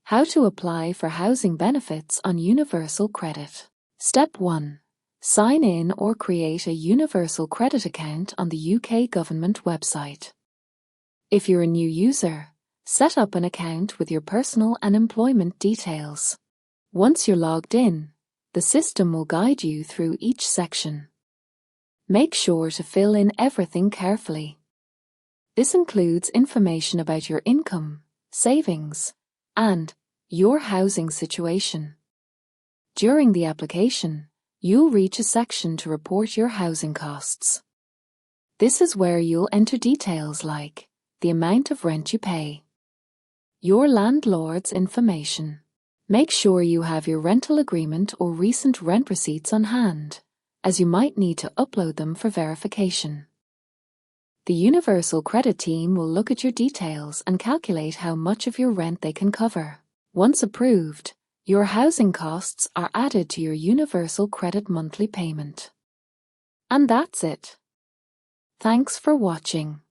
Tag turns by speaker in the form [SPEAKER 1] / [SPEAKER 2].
[SPEAKER 1] How to apply for housing benefits on Universal Credit. Step 1. Sign in or create a Universal Credit account on the UK government website. If you're a new user, set up an account with your personal and employment details. Once you're logged in, the system will guide you through each section. Make sure to fill in everything carefully. This includes information about your income, savings, and your housing situation. During the application, you'll reach a section to report your housing costs. This is where you'll enter details like the amount of rent you pay, your landlord's information. Make sure you have your rental agreement or recent rent receipts on hand, as you might need to upload them for verification. The Universal Credit team will look at your details and calculate how much of your rent they can cover. Once approved, your housing costs are added to your Universal Credit monthly payment. And that's it. Thanks for watching.